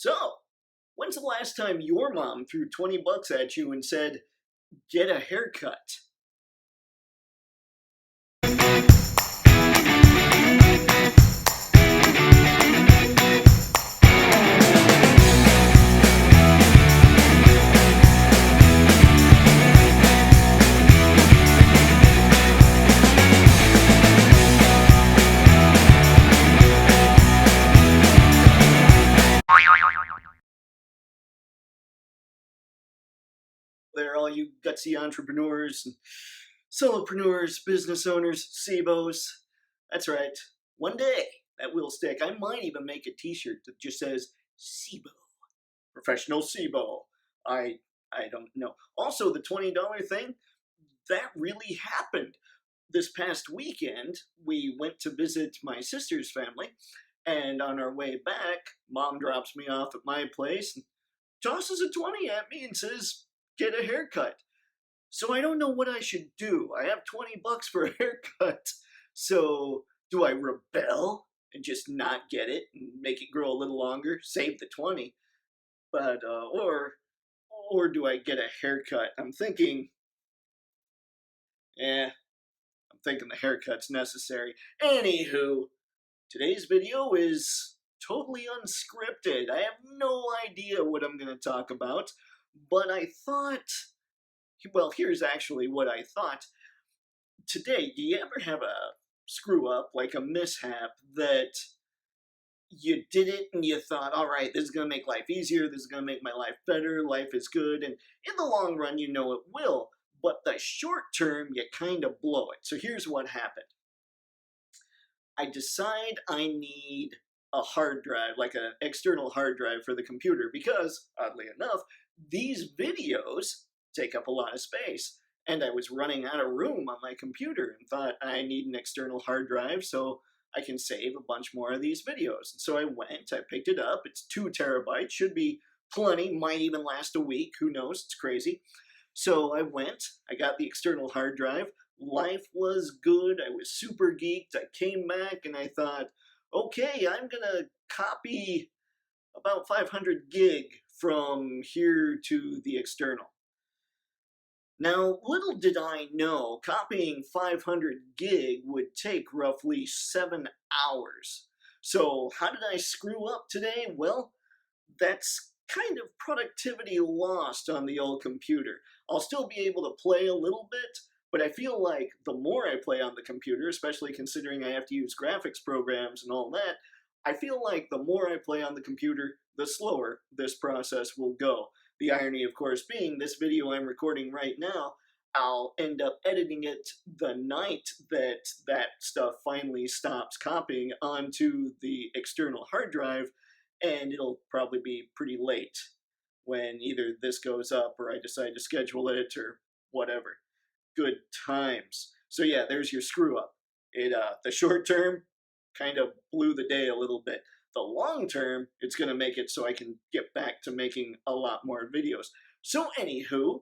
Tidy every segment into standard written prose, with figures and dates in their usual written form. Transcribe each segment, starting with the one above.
So, when's the last time your mom threw 20 bucks at you and said, get a haircut? There, all you gutsy entrepreneurs, and solopreneurs, business owners, SIBOs. That's right. One day that will stick. I might even make a T-shirt that just says SIBO, professional SIBO. I don't know. Also, the $20 thing that really happened. This past weekend, we went to visit my sister's family, and on our way back, Mom drops me off at my place and tosses a 20 at me and says, get a haircut. So I don't know what I should do. I have 20 bucks for a haircut. So do I rebel and just not get it and make it grow a little longer, save the 20? But or do I get a haircut? I'm thinking the haircut's necessary. Anywho, today's video is totally unscripted. I have no idea what I'm going to talk about, but I thought, well, here's actually what I thought. Today, do you ever have a screw up, like a mishap, that you did it and you thought, all right, this is going to make life easier, this is going to make my life better, life is good, and in the long run, you know it will, but the short term, you kind of blow it. So here's what happened. I decide I need a hard drive, like an external hard drive for the computer, because, oddly enough, these videos take up a lot of space. And I was running out of room on my computer and thought I need an external hard drive so I can save a bunch more of these videos. And so I went, I picked it up. It's 2 terabytes, should be plenty, might even last a week, who knows, it's crazy. So I went, I got the external hard drive. Life was good, I was super geeked. I came back and I thought, okay, I'm gonna copy about 500 gig from here to the external. Now, little did I know, copying 500 gig would take roughly 7 hours. So how did I screw up today? Well, that's kind of productivity lost on the old computer. I'll still be able to play a little bit, but I feel like the more I play on the computer, especially considering I have to use graphics programs and all that, I feel like the more I play on the computer, the slower this process will go. The irony, of course, being this video I'm recording right now, I'll end up editing it the night that stuff finally stops copying onto the external hard drive, and it'll probably be pretty late when either this goes up or I decide to schedule it or whatever. Good times. So yeah, there's your screw up. The short term kind of blew the day a little bit. The long term, it's going to make it so I can get back to making a lot more videos. So anywho,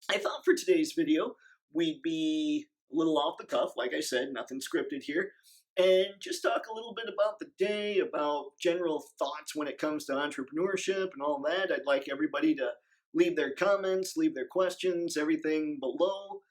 I thought for today's video, we'd be a little off the cuff, like I said, nothing scripted here, and just talk a little bit about the day, about general thoughts when it comes to entrepreneurship and all that. I'd like everybody to leave their comments, leave their questions, everything below.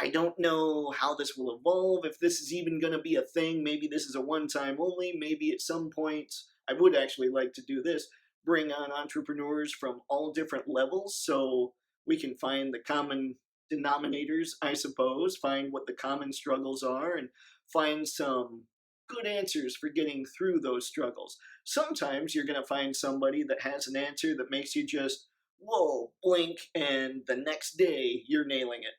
I don't know how this will evolve, if this is even going to be a thing. Maybe this is a one-time only. Maybe at some point, I would actually like to do this, bring on entrepreneurs from all different levels so we can find the common denominators, I suppose, find what the common struggles are, and find some good answers for getting through those struggles. Sometimes you're going to find somebody that has an answer that makes you just, whoa, blink, and the next day you're nailing it.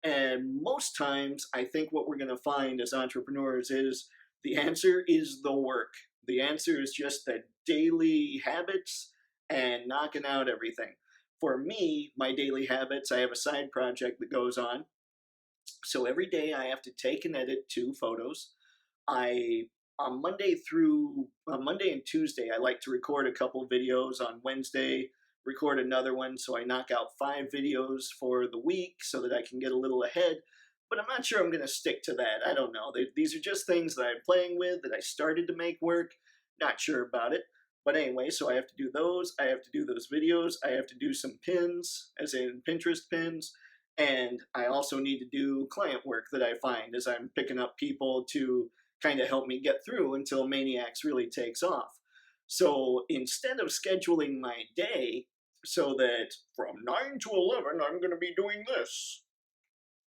And most times, I think what we're going to find as entrepreneurs is the answer is the work. The answer is just the daily habits and knocking out everything. For me, my daily habits, I have a side project that goes on. So every day I have to take and edit 2 photos. On Monday and Tuesday, I like to record a couple videos. On Wednesday, record another one, so I knock out 5 videos for the week so that I can get a little ahead. But I'm not sure I'm going to stick to that. I don't know. These are just things that I'm playing with, that I started to make work. Not sure about it. But anyway, so I have to do those. I have to do those videos. I have to do some pins, as in Pinterest pins. And I also need to do client work that I find as I'm picking up people to kind of help me get through until Mayniax really takes off. So instead of scheduling my day so that from 9 to 11, I'm going to be doing this,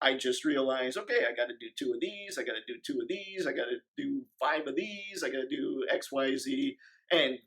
I just realized, okay, I got to do 2 of these, I got to do 2 of these, I got to do 5 of these, I got to do X, Y, Z, and,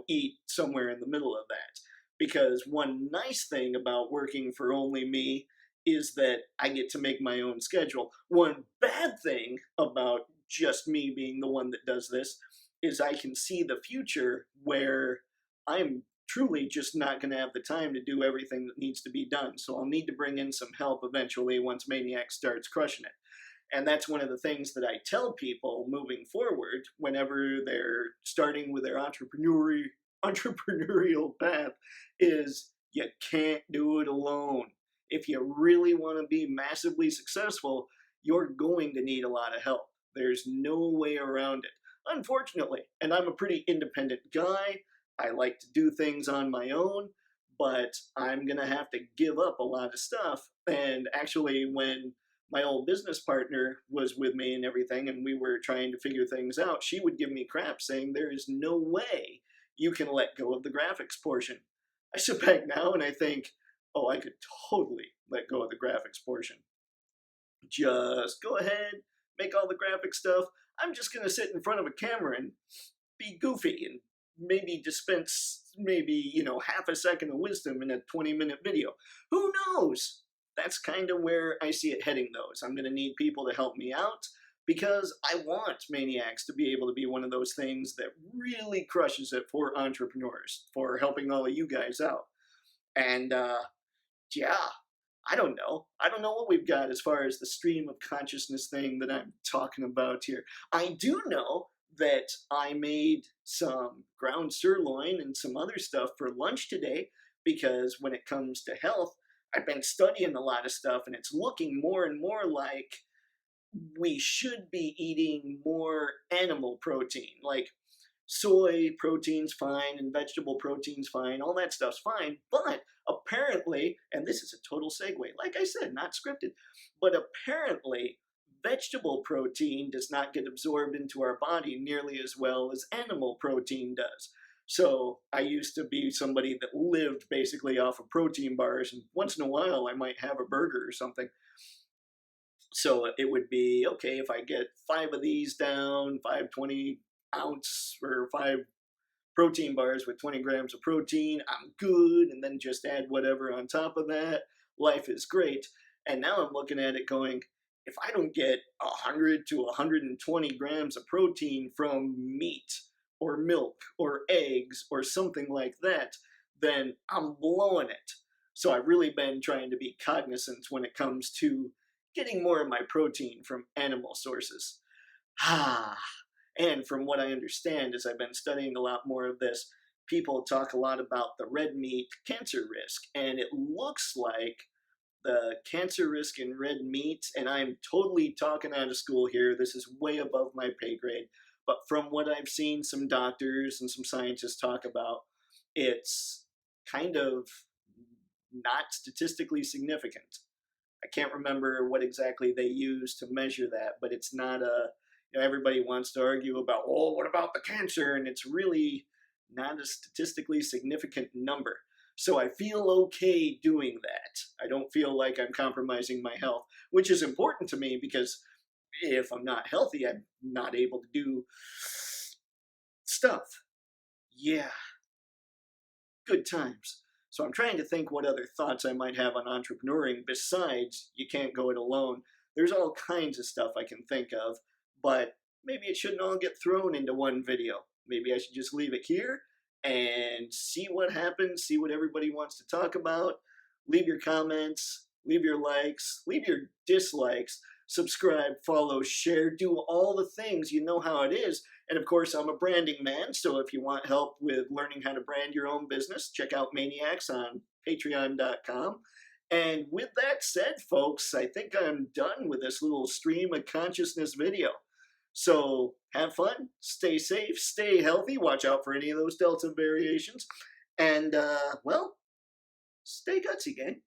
eat somewhere in the middle of that. Because one nice thing about working for only me is that I get to make my own schedule. One bad thing about just me being the one that does this is I can see the future where I'm truly just not going to have the time to do everything that needs to be done. So I'll need to bring in some help eventually once Mayniax starts crushing it. And that's one of the things that I tell people moving forward whenever they're starting with their entrepreneurial path is you can't do it alone. If you really want to be massively successful, you're going to need a lot of help. There's no way around it, unfortunately. And I'm a pretty independent guy. I like to do things on my own, but I'm going to have to give up a lot of stuff. And actually, when my old business partner was with me and everything, and we were trying to figure things out, she would give me crap saying there is no way you can let go of the graphics portion. I sit back now and I think, oh, I could totally let go of the graphics portion. Just go ahead, make all the graphic stuff. I'm just going to sit in front of a camera and be goofy and maybe dispense half a second of wisdom in a 20-minute video. Who knows? That's kind of where I see it heading, though. So I'm going to need people to help me out because I want Mayniax to be able to be one of those things that really crushes it for entrepreneurs, for helping all of you guys out. And yeah, I don't know. I don't know what we've got as far as the stream of consciousness thing that I'm talking about here. I do know that I made some ground sirloin and some other stuff for lunch today because when it comes to health, I've been studying a lot of stuff and it's looking more and more like we should be eating more animal protein. Like soy protein's fine and vegetable protein's fine, all that stuff's fine, but apparently, and this is a total segue, like I said, not scripted, but apparently vegetable protein does not get absorbed into our body nearly as well as animal protein does. So I used to be somebody that lived basically off of protein bars, and once in a while I might have a burger or something. So it would be, okay, if I get 5 of these down, 5 20-ounce or 5 protein bars with 20 grams of protein, I'm good, and then just add whatever on top of that. Life is great. And now I'm looking at it going, if I don't get 100 to 120 grams of protein from meat or milk or eggs or something like that, then I'm blowing it. So I've really been trying to be cognizant when it comes to getting more of my protein from animal sources. And from what I understand, as I've been studying a lot more of this, people talk a lot about the red meat cancer risk. And it looks like the cancer risk in red meat, and I'm totally talking out of school here, this is way above my pay grade, but from what I've seen some doctors and some scientists talk about, it's kind of not statistically significant. I can't remember what exactly they use to measure that, but it's not everybody wants to argue about, oh, what about the cancer? And it's really not a statistically significant number. So I feel okay doing that. I don't feel like I'm compromising my health, which is important to me because if I'm not healthy, I'm not able to do stuff. Yeah, good times. So I'm trying to think what other thoughts I might have on entrepreneuring besides you can't go it alone. There's all kinds of stuff I can think of, but maybe it shouldn't all get thrown into one video. Maybe I should just leave it here and see what happens, see what everybody wants to talk about. Leave your comments, leave your likes, leave your dislikes, subscribe, follow, share, do all the things. You know how it is. And of course, I'm a branding man, so if you want help with learning how to brand your own business, check out Mayniax on patreon.com. And with that said, folks, I think I'm done with this little stream of consciousness video. So have fun, stay safe, stay healthy, watch out for any of those Delta variations, and, well, stay gutsy, gang.